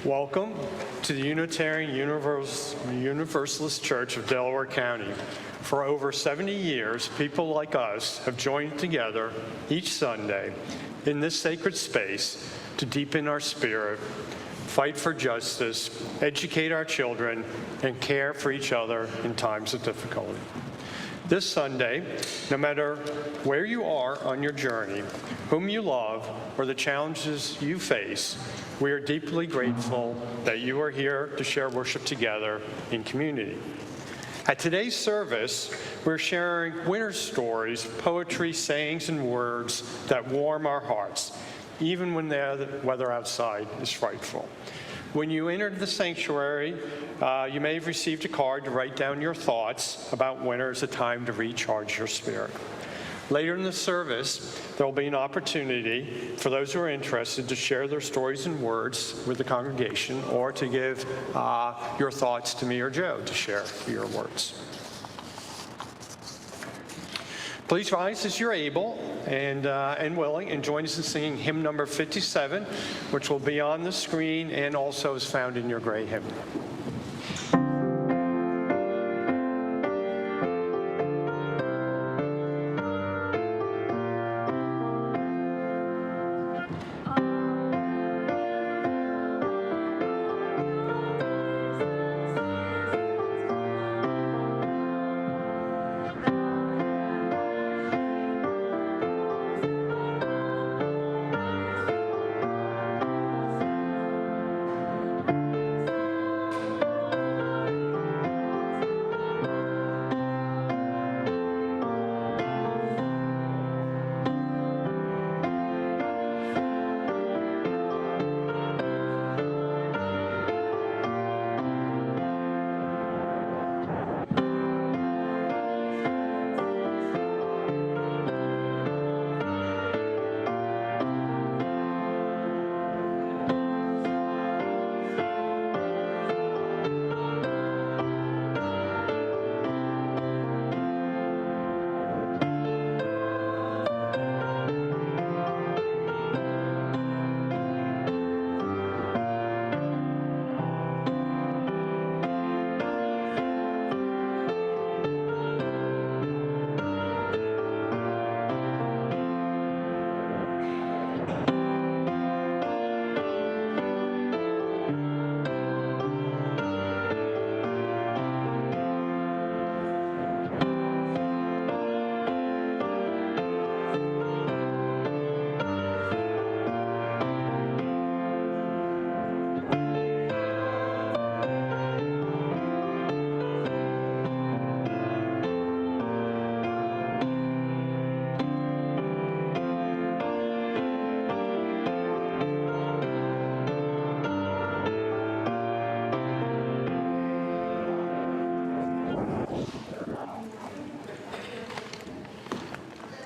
Welcome to the Unitarian Universalist Church of Delaware County. For over 70 years, people like us have joined together each Sunday in this sacred space to deepen our spirit, fight for justice, educate our children, and care for each other in times of difficulty. This Sunday, no matter where you are on your journey, whom you love, or the challenges you face, we are deeply grateful that you are here to share worship together in community. At today's service, we're sharing winter stories, poetry, sayings, and words that warm our hearts, even when the weather outside is frightful. When you entered the sanctuary, you may have received a card to write down your thoughts about winter as a time to recharge your spirit. Later in the service, there will be an opportunity for those who are interested to share their stories and words with the congregation, or to give your thoughts to me or Joe to share your words. Please rise as you're able and willing, and join us in singing hymn number 57, which will be on the screen and also is found in your gray hymnal.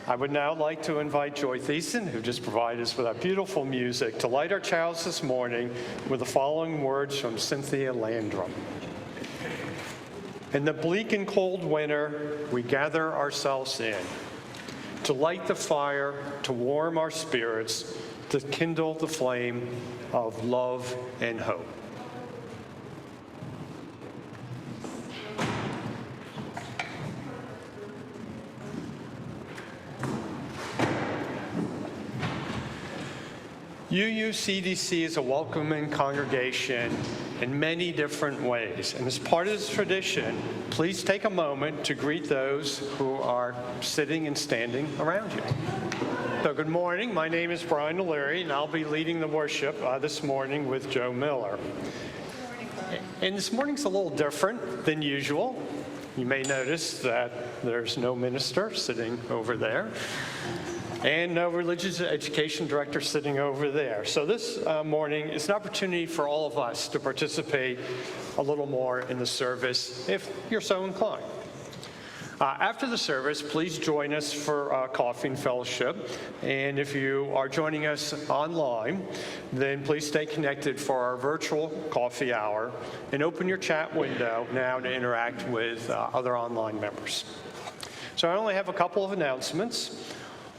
I would now like to invite Joy Thiessen, who just provided us with that beautiful music, to light our chalice this morning with the following words from Cynthia Landrum. In the bleak and cold winter, we gather ourselves in to light the fire, to warm our spirits, to kindle the flame of love and hope. UUCDC is a welcoming congregation in many different ways. And as part of this tradition, please take a moment to greet those who are sitting and standing around you. So good morning. My name is Brian O'Leary, and I'll be leading the worship this morning with Joe Miller. And this morning's a little different than usual. You may notice that there's no minister sitting over there, and no religious education director sitting over there. So this morning is an opportunity for all of us to participate a little more in the service, if you're so inclined. After the service, please join us for coffee and fellowship. And if you are joining us online, then please stay connected for our virtual coffee hour, and open your chat window now to interact with other online members. So I only have a couple of announcements.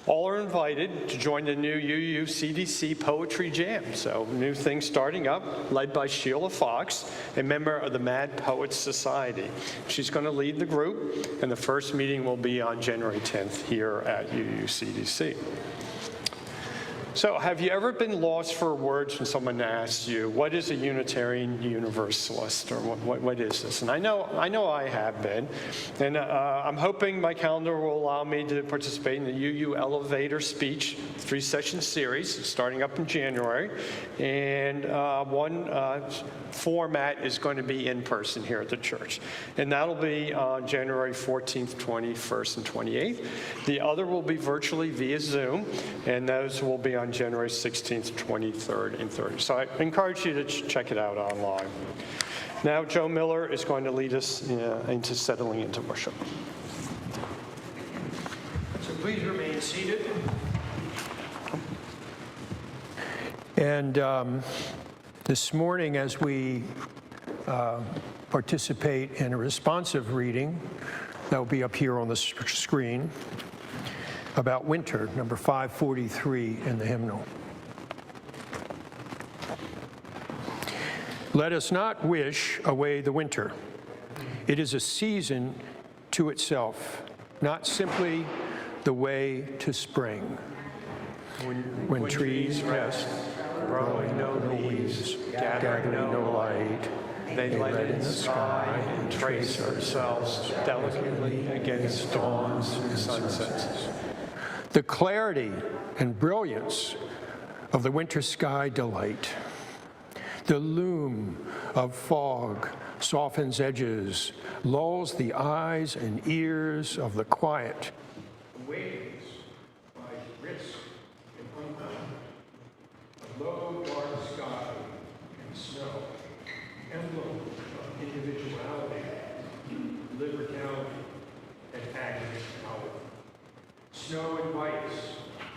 All are invited to join the new UU-CDC Poetry Jam. So new thing starting up, led by Sheila Fox, a member of the Mad Poets Society. She's going to lead the group, and the first meeting will be on January 10th here at UU-CDC. So have you ever been lost for words when someone asks you, what is a Unitarian Universalist, or what is this? And I know I have been, and I'm hoping my calendar will allow me to participate in the UU Elevator Speech 3-session series starting up in January, and one format is going to be in person here at the church, and that'll be on January 14th, 21st, and 28th. The other will be virtually via Zoom, and those will be on January 16th, 23rd, and 30th. So I encourage you to check it out online. Now Joe Miller is going to lead us into settling into worship. So please remain seated. And this morning, as we participate in a responsive reading that will be up here on the screen about winter, number 543 in the hymnal. Let us not wish away the winter. It is a season to itself, not simply the way to spring. When trees rest, growing no leaves, gathering no light, they light in the sky and trace ourselves delicately against dawns and sunsets. The clarity and brilliance of the winter sky delight. The loom of fog softens edges, lulls the eyes and ears of the quiet. Awakens by risk and unknown. A low, dark sky and snow, emblem of individuality, liberality, and agony power. Snow invites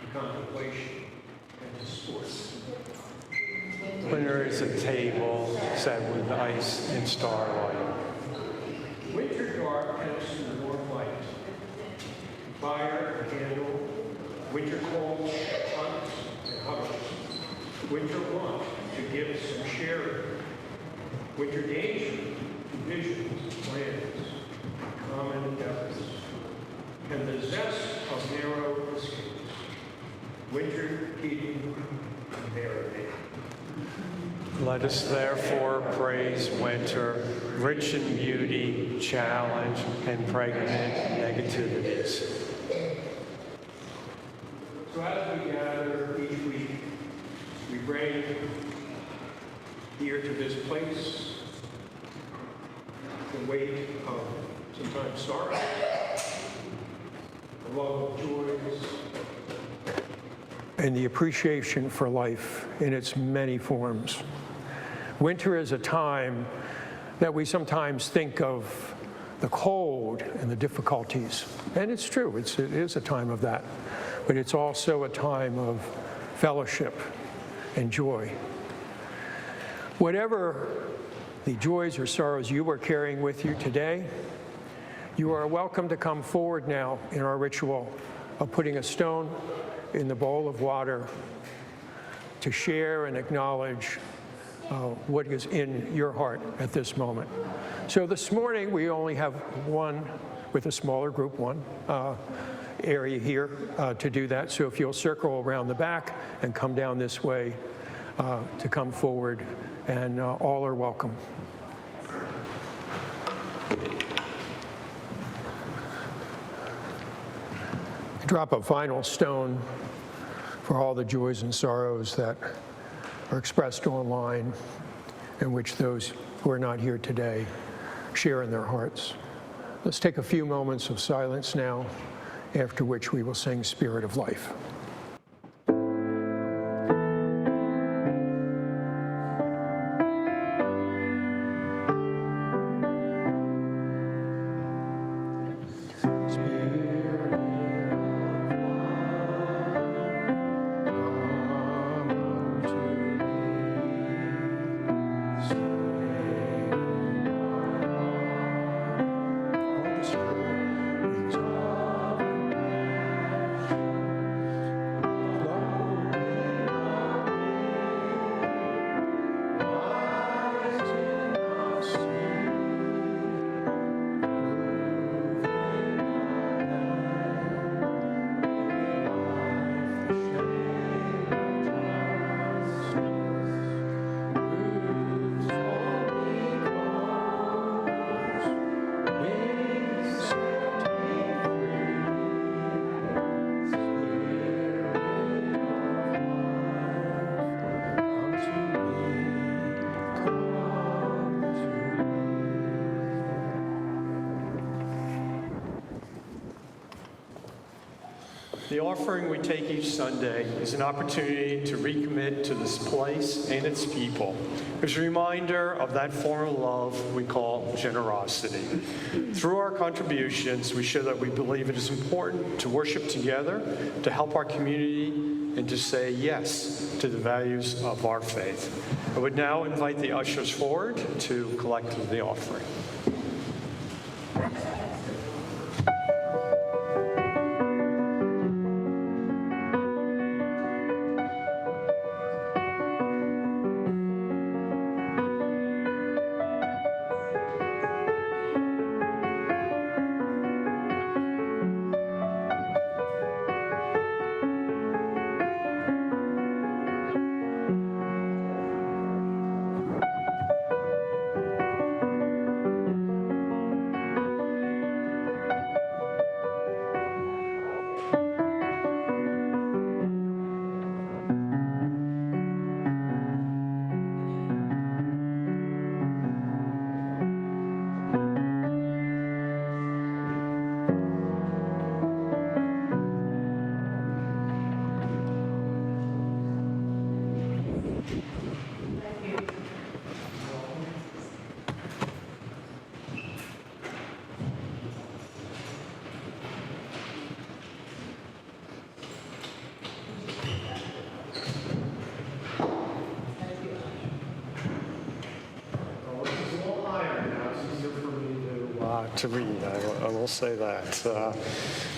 to contemplation and to sports. Winter is a table set with ice and starlight. Winter dark tempts to warm light. Fire, candle, winter cold, hunts, and huddles. Winter want to give some sharing. Winter danger to visions, plans, common endeavors. And the zest of narrow escapes. Winter heating and marinade. Let us therefore praise winter, rich in beauty, challenge, and pregnant negativities. So as we gather each week, we bring here to this place the weight of sometimes sorrow, the love of joys, and the appreciation for life in its many forms. Winter is a time that we sometimes think of the cold and the difficulties. And it's true, it is a time of that. But it's also a time of fellowship and joy. Whatever the joys or sorrows you are carrying with you today, you are welcome to come forward now in our ritual of putting a stone in the bowl of water to share and acknowledge what is in your heart at this moment. So this morning we only have one, with a smaller group, one area here to do that. So if you'll circle around the back and come down this way to come forward, and all are welcome. Drop a final stone for all the joys and sorrows that are expressed online, in which those who are not here today share in their hearts. Let's take a few moments of silence now, after which we will sing Spirit of Life. The offering we take each Sunday is an opportunity to recommit to this place and its people. It's a reminder of that form of love we call generosity. Through our contributions, we show that we believe it is important to worship together, to help our community, and to say yes to the values of our faith. I would now invite the ushers forward to collect the offering. To read, I will say that.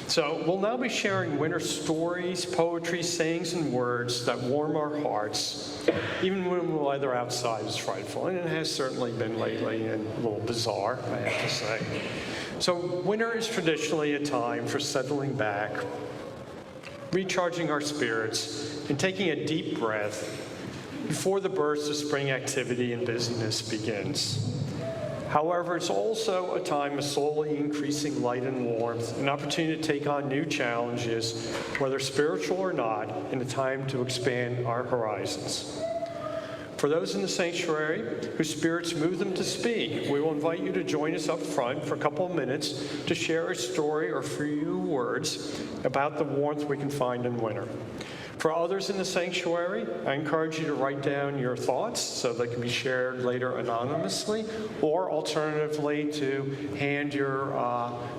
So we'll now be sharing winter stories, poetry, sayings, and words that warm our hearts, even when the weather outside is frightful. And it has certainly been lately and a little bizarre, I have to say. So winter is traditionally a time for settling back, recharging our spirits, and taking a deep breath before the burst of spring activity and busyness begins. However, it's also a time of slowly increasing light and warmth, an opportunity to take on new challenges, whether spiritual or not, and a time to expand our horizons. For those in the sanctuary whose spirits move them to speak, we will invite you to join us up front for a couple of minutes to share a story or a few words about the warmth we can find in winter. For others in the sanctuary, I encourage you to write down your thoughts so they can be shared later anonymously, or alternatively to hand your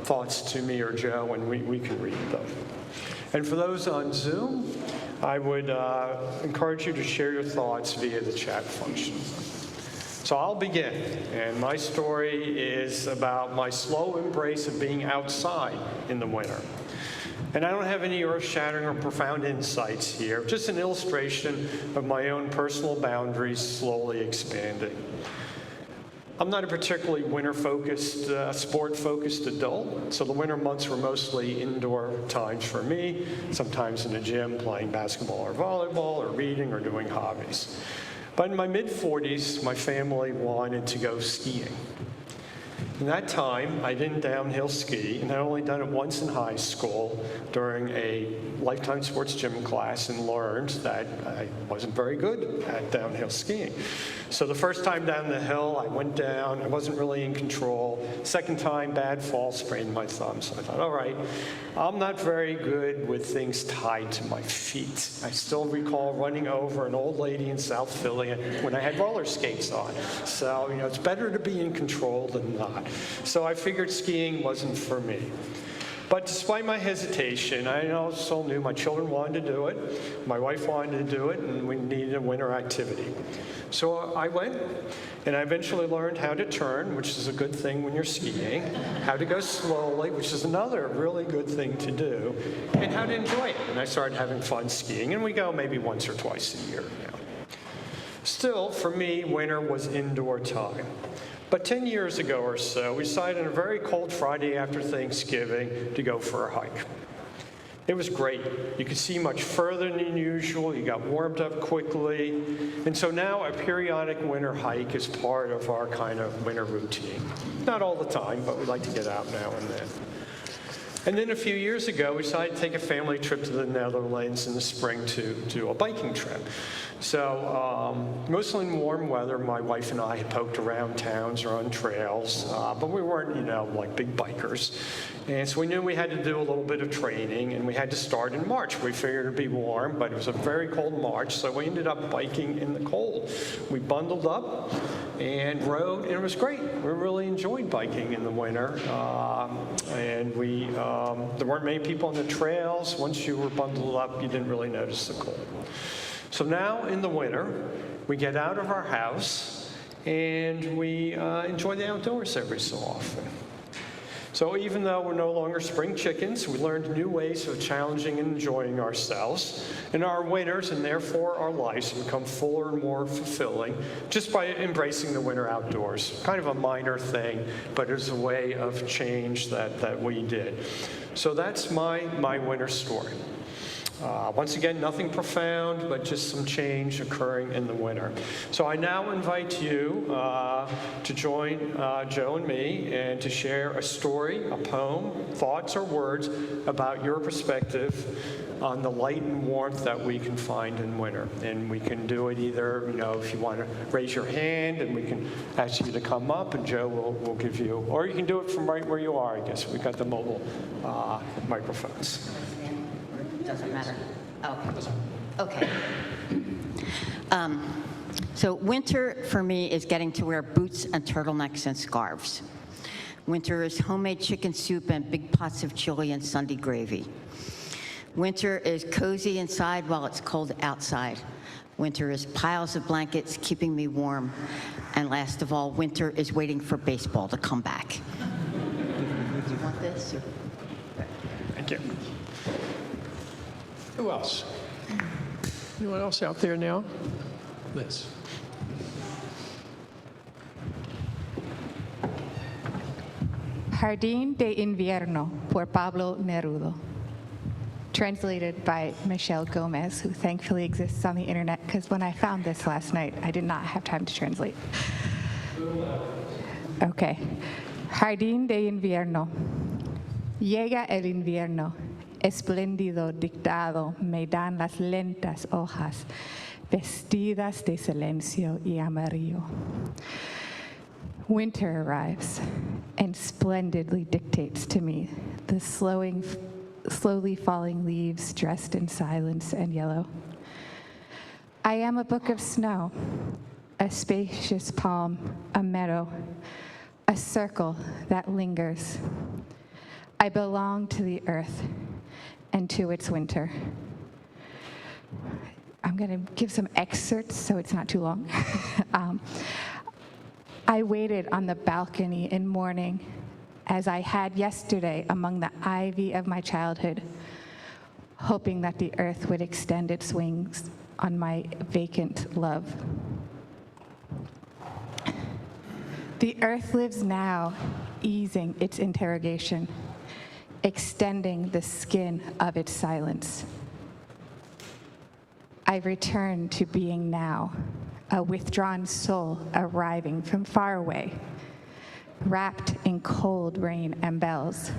thoughts to me or Joe and we can read them. And for those on Zoom, I would encourage you to share your thoughts via the chat function. So I'll begin, and my story is about my slow embrace of being outside in the winter. And I don't have any earth-shattering or profound insights here, just an illustration of my own personal boundaries slowly expanding. I'm not a particularly winter-focused, sport-focused adult, so the winter months were mostly indoor times for me, sometimes in the gym playing basketball or volleyball or reading or doing hobbies. But in my mid-40s, my family wanted to go skiing. In that time, I didn't downhill ski, and I'd only done it once in high school during a lifetime sports gym class and learned that I wasn't very good at downhill skiing. So the first time down the hill, I went down, I wasn't really in control. Second time, bad fall, sprained my thumb. So I thought, all right, I'm not very good with things tied to my feet. I still recall running over an old lady in South Philly when I had roller skates on. So, it's better to be in control than not. So I figured skiing wasn't for me. But despite my hesitation, I also knew my children wanted to do it, my wife wanted to do it, and we needed a winter activity. So I went, and I eventually learned how to turn, which is a good thing when you're skiing, how to go slowly, which is another really good thing to do, and how to enjoy it. And I started having fun skiing, and we go maybe once or twice a year now. Still, for me, winter was indoor time. But 10 years ago or so, we decided on a very cold Friday after Thanksgiving to go for a hike. It was great. You could see much further than usual. You got warmed up quickly. And so now a periodic winter hike is part of our kind of winter routine. Not all the time, but we like to get out now and then. And then a few years ago, we decided to take a family trip to the Netherlands in the spring to do a biking trip. So mostly in warm weather, my wife and I had poked around towns or on trails, but we weren't, like big bikers. And so we knew we had to do a little bit of training, and we had to start in March. We figured it'd be warm, but it was a very cold March, so we ended up biking in the cold. We bundled up and rode, and it was great. We really enjoyed biking in the winter, and there weren't many people on the trails. Once you were bundled up, you didn't really notice the cold. So now in the winter, we get out of our house and we enjoy the outdoors every so often. So even though we're no longer spring chickens, we learned new ways of challenging and enjoying ourselves. And our winters, and therefore our lives, become fuller and more fulfilling just by embracing the winter outdoors. Kind of a minor thing, but it's a way of change that we did. So that's my winter story. Once again, nothing profound, but just some change occurring in the winter. So I now invite you to join Joe and me and to share a story, a poem, thoughts, or words about your perspective on the light and warmth that we can find in winter. And we can do it either, if you want to raise your hand, and we can ask you to come up, and Joe will give you, or you can do it from right where you are, I guess. We've got the mobile microphones. Doesn't matter. Okay. So winter for me is getting to wear boots and turtlenecks and scarves. Winter is homemade chicken soup and big pots of chili and Sunday gravy. Winter is cozy inside while it's cold outside. Winter is piles of blankets keeping me warm. And last of all, winter is waiting for baseball to come back. Do you want this? Or? Thank you. Who else? Anyone else out there now? Liz. Jardín de Invierno por Pablo Neruda. Translated by Michelle Gomez, who thankfully exists on the internet, because when I found this last night, I did not have time to translate. Okay. Jardín de Invierno. Llega el invierno. Espléndido dictado me dan las lentas hojas, vestidas de silencio y amarillo. Winter arrives and splendidly dictates to me the slowly falling leaves dressed in silence and yellow. I am a book of snow, a spacious palm, a meadow, a circle that lingers. I belong to the earth and to its winter. I'm going to give some excerpts so it's not too long. I waited on the balcony in mourning as I had yesterday among the ivy of my childhood, hoping that the earth would extend its wings on my vacant love. The earth lives now, easing its interrogation, extending the skin of its silence. I return to being now, a withdrawn soul arriving from far away, wrapped in cold rain and bells.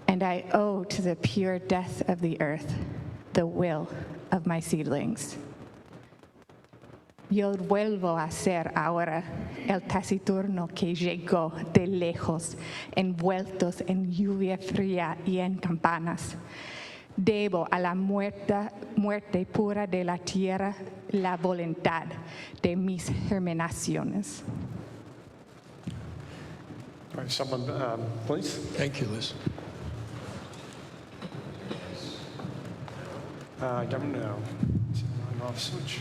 And I owe to the pure death of the earth the will of my seedlings. Yo vuelvo a ser ahora el taciturno que llegó de lejos, envueltos en lluvia fría y en campanas. Debo a la muerte pura de la tierra la voluntad de mis germinaciones. All right, someone, please. Thank you, Liz. I don't know. Is it on off switch?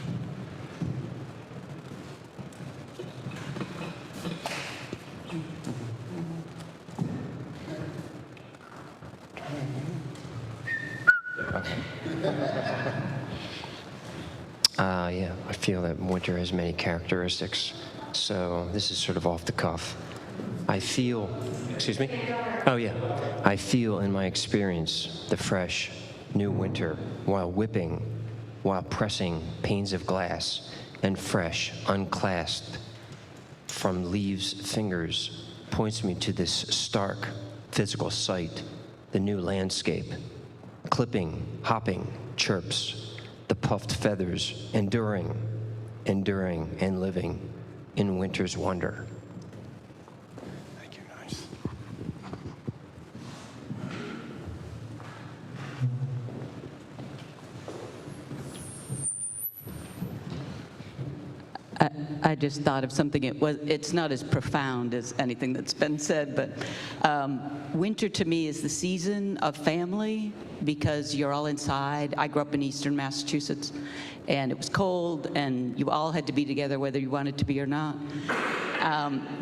Yeah, I feel that winter has many characteristics, so this is sort of off the cuff. I feel, excuse me? Oh yeah, I feel in my experience the fresh, new winter while whipping, while pressing panes of glass, and fresh, unclasped from leaves' fingers points me to this stark physical sight the new landscape, clipping, hopping, chirps, the puffed feathers, enduring, and living in winter's wonder. Thank you, nice. I just thought of something. It's not as profound as anything that's been said, but winter to me is the season of family because you're all inside. I grew up in eastern Massachusetts, and it was cold, and you all had to be together whether you wanted to be or not.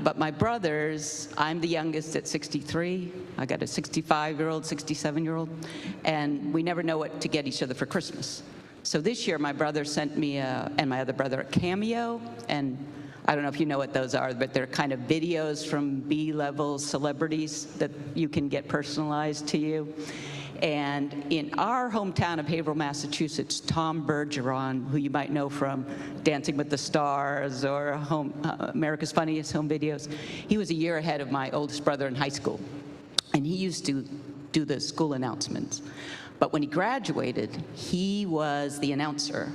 But my brothers, I'm the youngest at 63. I got a 65-year-old, 67-year-old, and we never know what to get each other for Christmas. So this year, my brother sent me, and my other brother, a cameo, and I don't know if you know what those are, but they're kind of videos from B-level celebrities that you can get personalized to you. And in our hometown of Haverhill, Massachusetts, Tom Bergeron, who you might know from Dancing with the Stars or America's Funniest Home Videos, he was a year ahead of my oldest brother in high school. And he used to do the school announcements. But when he graduated, he was the announcer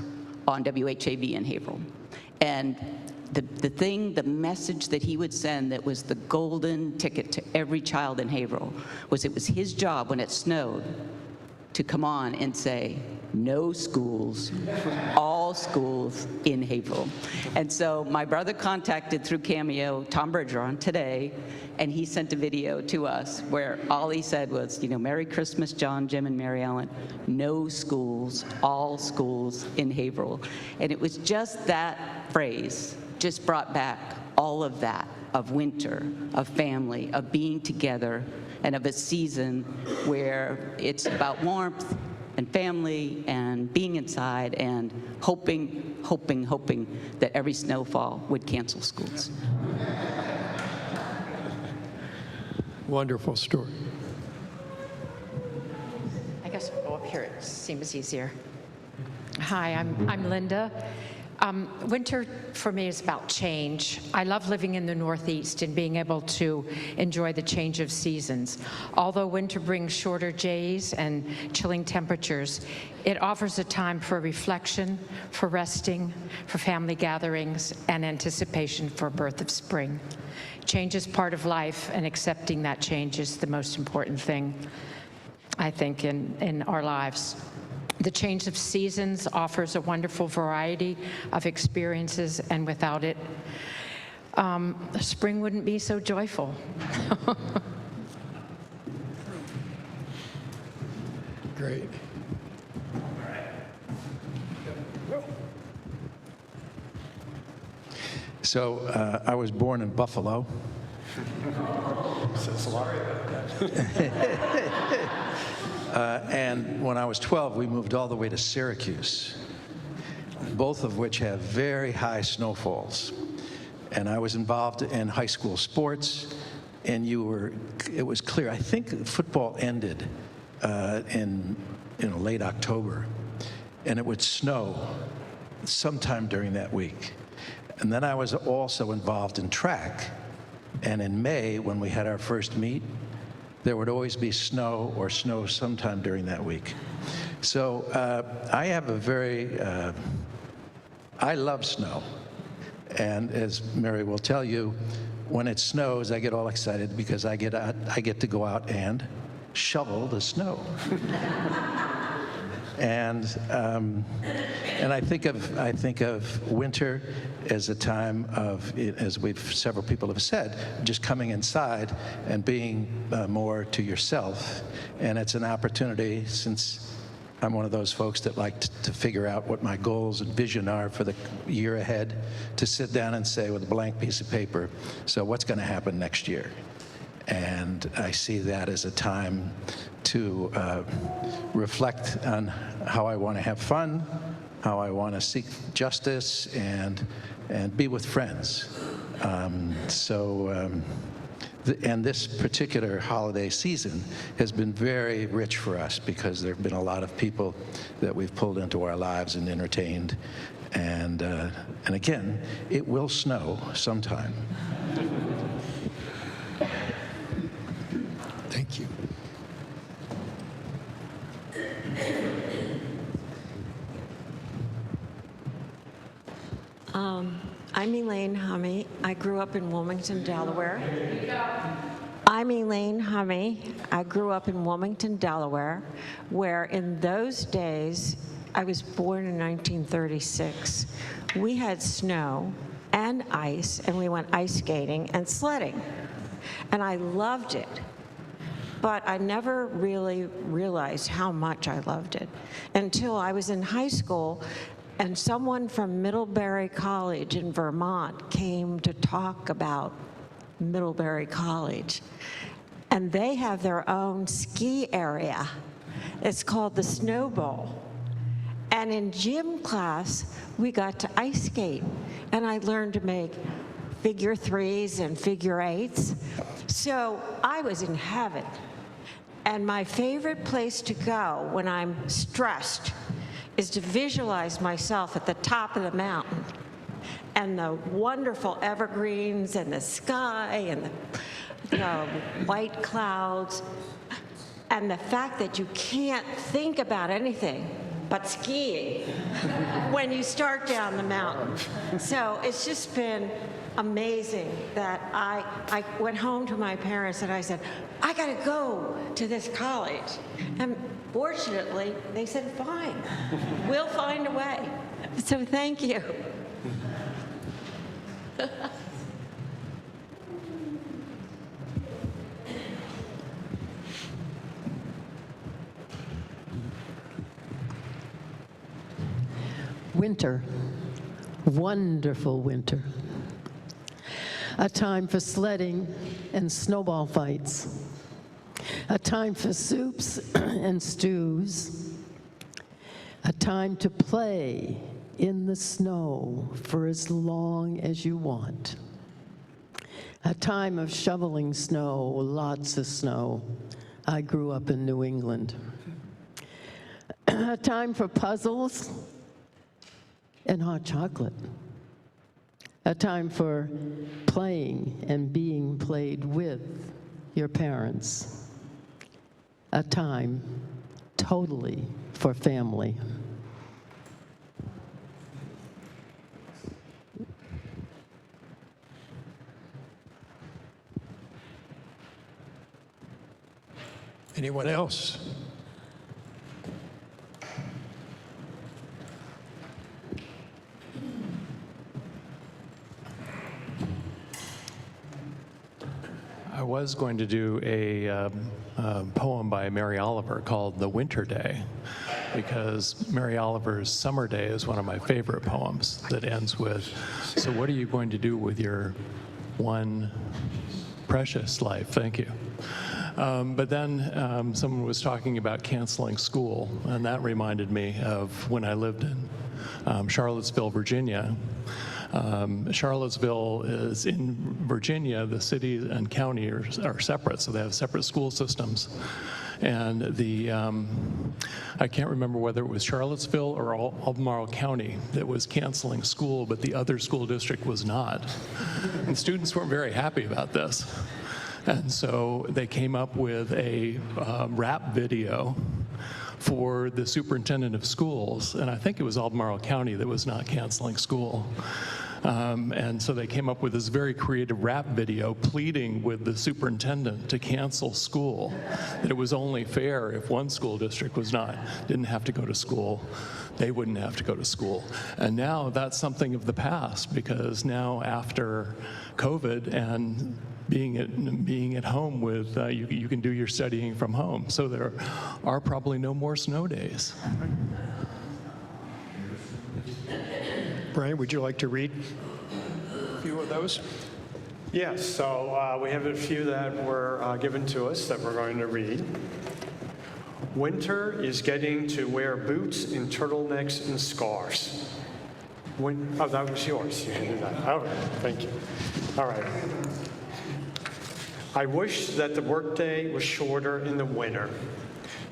on WHAV in Haverhill. And the message that he would send that was the golden ticket to every child in Haverhill was it was his job when it snowed to come on and say, no schools, all schools in Haverhill. And so my brother contacted through Cameo Tom Bergeron today, and he sent a video to us where all he said was, Merry Christmas, John, Jim, and Mary Ellen. No schools, all schools in Haverhill. And it was just that phrase just brought back all of that, of winter, of family, of being together, and of a season where it's about warmth and family and being inside and hoping that every snowfall would cancel schools. Wonderful story. I guess I'll go up here. It seems easier. Hi, I'm Linda. Winter for me is about change. I love living in the Northeast and being able to enjoy the change of seasons. Although winter brings shorter days and chilling temperatures, it offers a time for reflection, for resting, for family gatherings, and anticipation for birth of spring. Change is part of life, and accepting that change is the most important thing, I think, in our lives. The change of seasons offers a wonderful variety of experiences, and without it, spring wouldn't be so joyful. Great. So I was born in Buffalo. And when I was 12, we moved all the way to Syracuse, both of which have very high snowfalls. And I was involved in high school sports, and it was clear. I think football ended in late October, and it would snow sometime during that week. And then I was also involved in track, and in May, when we had our first meet, there would always be snow or snow sometime during that week. So I have I love snow. And as Mary will tell you, when it snows, I get all excited because I get to go out and shovel the snow. And I think of winter as a time of, as several people have said, just coming inside and being more to yourself. And it's an opportunity, since I'm one of those folks that like to figure out what my goals and vision are for the year ahead, to sit down and say with a blank piece of paper, so what's going to happen next year? And I see that as a time to reflect on how I want to have fun, how I want to seek justice, and be with friends. And this particular holiday season has been very rich for us because there have been a lot of people that we've pulled into our lives and entertained. And again, it will snow sometime. Thank you. I'm Elaine Hummy. I grew up in Wilmington, Delaware. I'm Elaine Hummy. I grew up in Wilmington, Delaware, where in those days, I was born in 1936, we had snow and ice, and we went ice skating and sledding. And I loved it. But I never really realized how much I loved it until I was in high school and someone from Middlebury College in Vermont came to talk about Middlebury College. And they have their own ski area. It's called the Snow Bowl. And in gym class, we got to ice skate. And I learned to make figure threes and figure eights. So I was in heaven. And my favorite place to go when I'm stressed is to visualize myself at the top of the mountain and the wonderful evergreens and the sky and the white clouds and the fact that you can't think about anything but skiing when you start down the mountain. So it's just been amazing that I went home to my parents and I said, I gotta go to this college. And fortunately, they said, fine, we'll find a way. So thank you. Winter, wonderful winter. A time for sledding and snowball fights. A time for soups and stews. A time to play in the snow for as long as you want. A time of shoveling snow, lots of snow. I grew up in New England. A time for puzzles and hot chocolate. A time for playing and being played with your parents. A time totally for family. Anyone else? I was going to do a poem by Mary Oliver called The Winter Day, because Mary Oliver's Summer Day is one of my favorite poems that ends with, so what are you going to do with your one precious life? Thank you. But then someone was talking about canceling school, and that reminded me of when I lived in Charlottesville, Virginia. Charlottesville is in Virginia. The city and county are separate, so they have separate school systems. And I can't remember whether it was Charlottesville or Albemarle County that was canceling school, but the other school district was not. And students weren't very happy about this. And so they came up with a rap video for the superintendent of schools, and I think it was Albemarle County that was not canceling school. And so they came up with this very creative rap video pleading with the superintendent to cancel school, that it was only fair if one school district didn't have to go to school, they wouldn't have to go to school. And now that's something of the past, because now after COVID and being at home with, you can do your studying from home, so there are probably no more snow days. Brian, would you like to read a few of those? Yes, so we have a few that were given to us that we're going to read. Winter is getting to wear boots and turtlenecks and scarves. Oh, that was yours. You handed that. All right, thank you. All right. I wish that the workday was shorter in the winter,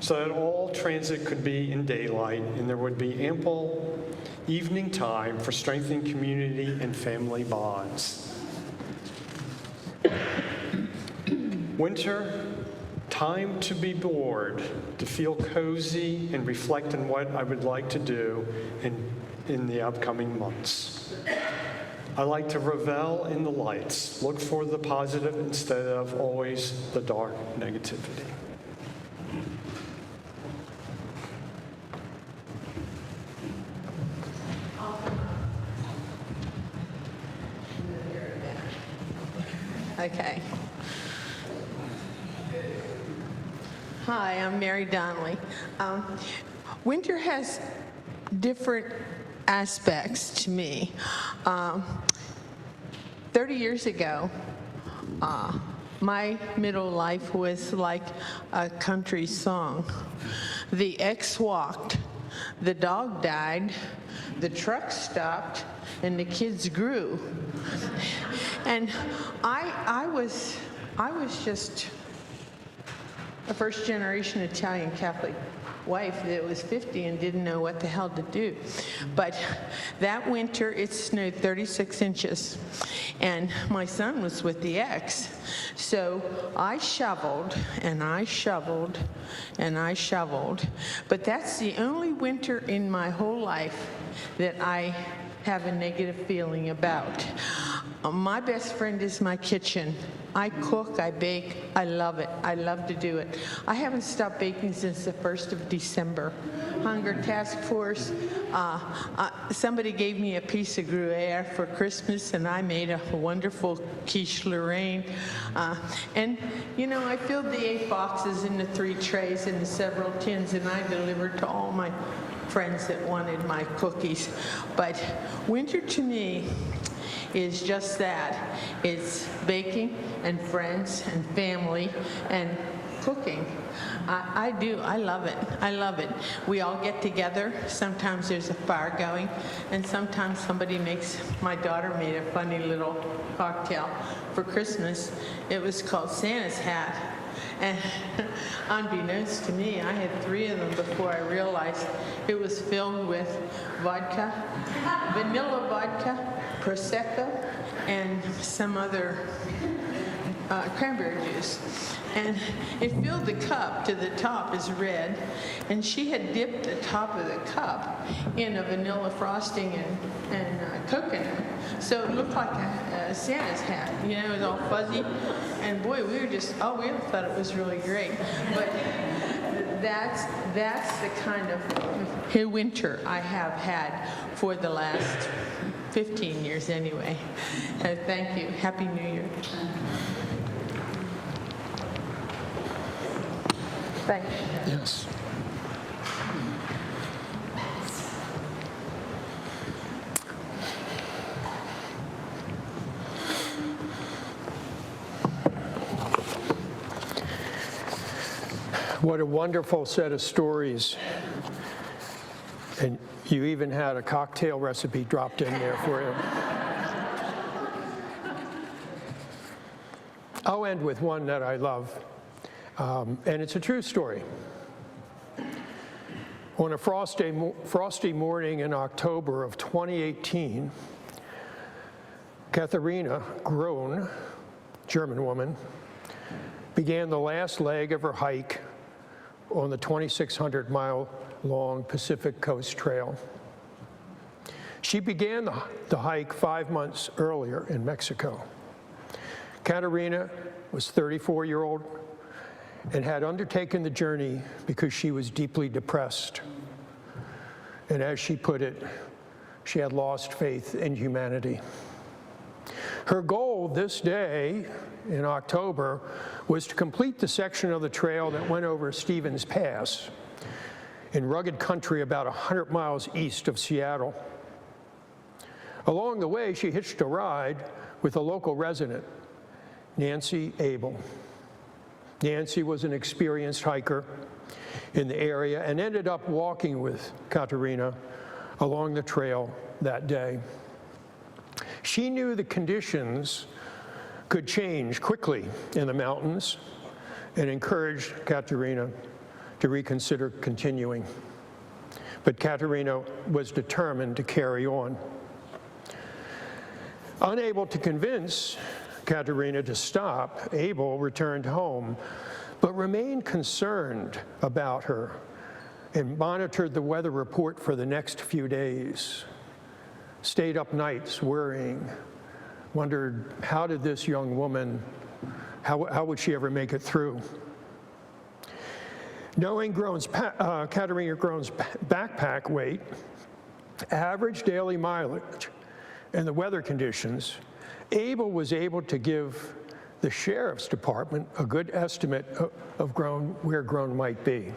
so that all transit could be in daylight and there would be ample evening time for strengthening community and family bonds. Winter, time to be bored, to feel cozy and reflect on what I would like to do, and in the upcoming months. I like to revel in the lights, look for the positive instead of always the dark negativity. Okay. Hi, I'm Mary Donnelly. Winter has different aspects to me. 30 years ago, my middle life was like a country song. The ex walked, the dog died, the truck stopped, and the kids grew. And I was just a first-generation Italian Catholic wife that was 50 and didn't know what the hell to do. But that winter, it snowed 36 inches, and my son was with the ex. So I shoveled, and I shoveled, and I shoveled. But that's the only winter in my whole life that I have a negative feeling about. My best friend is my kitchen. I cook, I bake, I love it. I love to do it. I haven't stopped baking since the 1st of December. Hunger Task Force, somebody gave me a piece of Gruyere for Christmas, and I made a wonderful quiche Lorraine. And, you know, I filled the 8 boxes into 3 trays and several tins, and I delivered to all my friends that wanted my cookies. But winter to me is just that. It's baking and friends and family and cooking. I do. I love it. I love it. We all get together. Sometimes there's a fire going, and sometimes somebody makes, my daughter made a funny little cocktail for Christmas. It was called Santa's Hat. And unbeknownst to me, I had 3 of them before I realized it was filled with vodka, vanilla vodka, Prosecco, and some other cranberry juice. And it filled the cup to the top is red, and she had dipped the top of the cup in a vanilla frosting and coconut. So it looked like a Santa's hat, you know, it was all fuzzy. And boy, we all thought it was really great. But that's the kind of winter I have had for the last 15 years anyway. Thank you. Happy New Year. Thank you. Yes. What a wonderful set of stories. And you even had a cocktail recipe dropped in there for you. I'll end with one that I love, and it's a true story. On a frosty morning in October of 2018, Katharina Groen, German woman, began the last leg of her hike on the 2,600-mile-long Pacific Coast Trail. She began the hike 5 months earlier in Mexico. Katharina was 34-year-old and had undertaken the journey because she was deeply depressed. And as she put it, she had lost faith in humanity. Her goal this day in October was to complete the section of the trail that went over Stevens Pass in rugged country about 100 miles east of Seattle. Along the way, she hitched a ride with a local resident, Nancy Abel. Nancy was an experienced hiker in the area and ended up walking with Katharina along the trail that day. She knew the conditions could change quickly in the mountains and encouraged Katharina to reconsider continuing. But Katharina was determined to carry on. Unable to convince Katharina to stop, Abel returned home, but remained concerned about her and monitored the weather report for the next few days. Stayed up nights worrying, wondered how did this young woman, how would she ever make it through? Knowing Katerina Groen's backpack weight, average daily mileage, and the weather conditions, Abel was able to give the sheriff's department a good estimate of where Groen might be.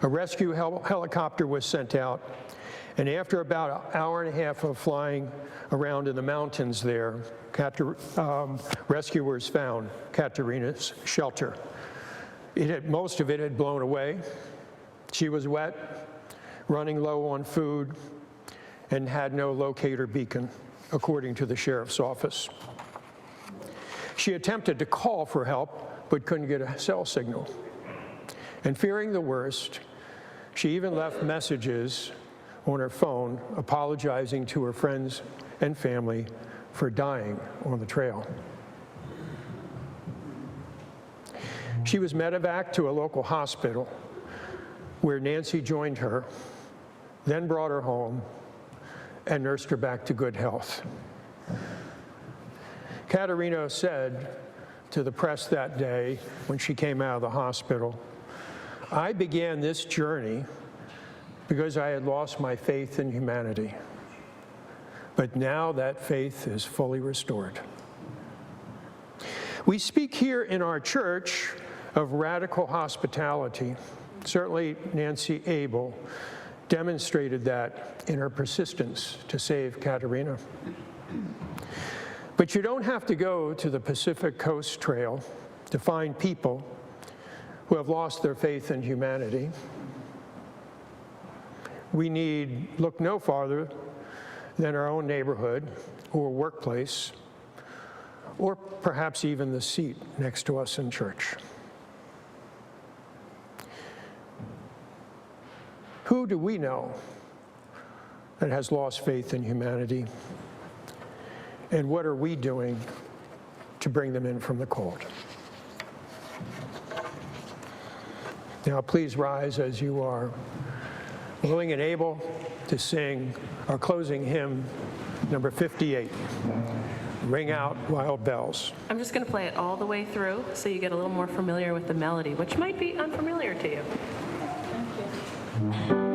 A rescue helicopter was sent out, and after about an hour and a half of flying around in the mountains there, rescuers found Katerina's shelter. Most of it had blown away. She was wet, running low on food, and had no locator beacon, according to the sheriff's office. She attempted to call for help, but couldn't get a cell signal. And fearing the worst, she even left messages on her phone apologizing to her friends and family for dying on the trail. She was medevaced to a local hospital where Nancy joined her, then brought her home and nursed her back to good health. Katerina said to the press that day when she came out of the hospital, "I began this journey because I had lost my faith in humanity. But now that faith is fully restored." We speak here in our church of radical hospitality. Certainly Nancy Abel demonstrated that in her persistence to save Katerina. But you don't have to go to the Pacific Coast Trail to find people who have lost their faith in humanity. We need look no farther than our own neighborhood or workplace, or perhaps even the seat next to us in church. Who do we know that has lost faith in humanity? And what are we doing to bring them in from the cold? Now, please rise as you are willing and able to sing our closing hymn, number 58, Ring Out Wild Bells. I'm just going to play it all the way through so you get a little more familiar with the melody, which might be unfamiliar to you. Thank you.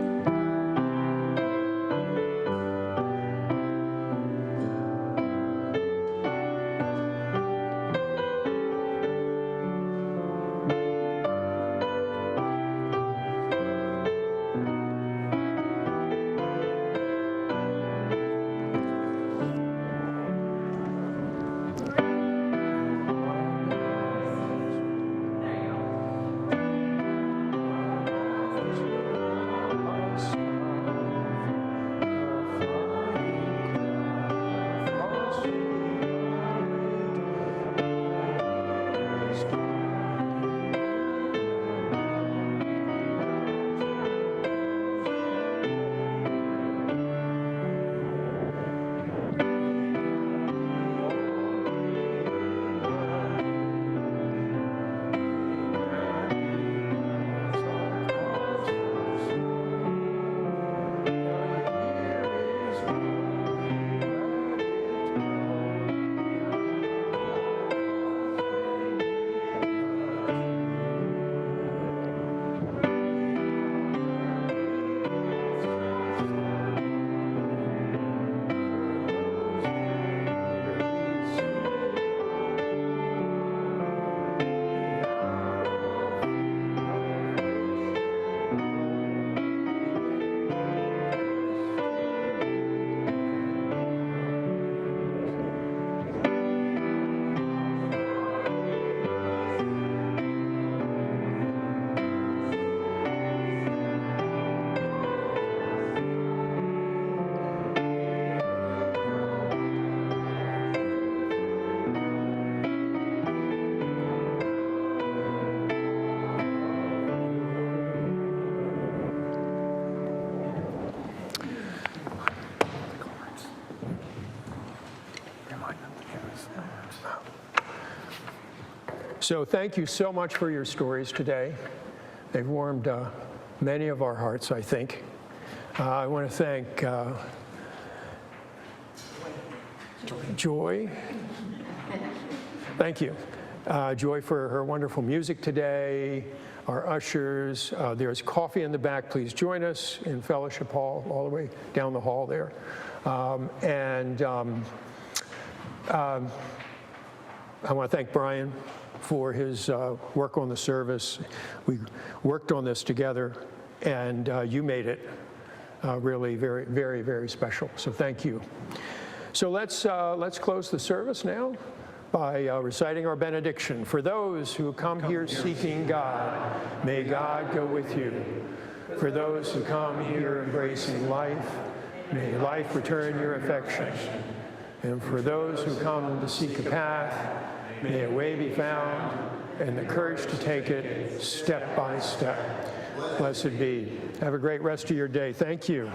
So thank you so much for your stories today. They've warmed many of our hearts, I think. I want to thank Joy. Thank you. Joy for her wonderful music today, our ushers. There's coffee in the back. Please join us in Fellowship Hall, all the way down the hall there. I want to thank Brian for his work on the service. We worked on this together, and you made it really very, very, very special. So thank you. So let's close the service now by reciting our benediction. For those who come here seeking God, may God go with you. For those who come here embracing life, may life return your affection. And for those who come to seek a path, may a way be found and the courage to take it step by step. Blessed be. Have a great rest of your day. Thank you.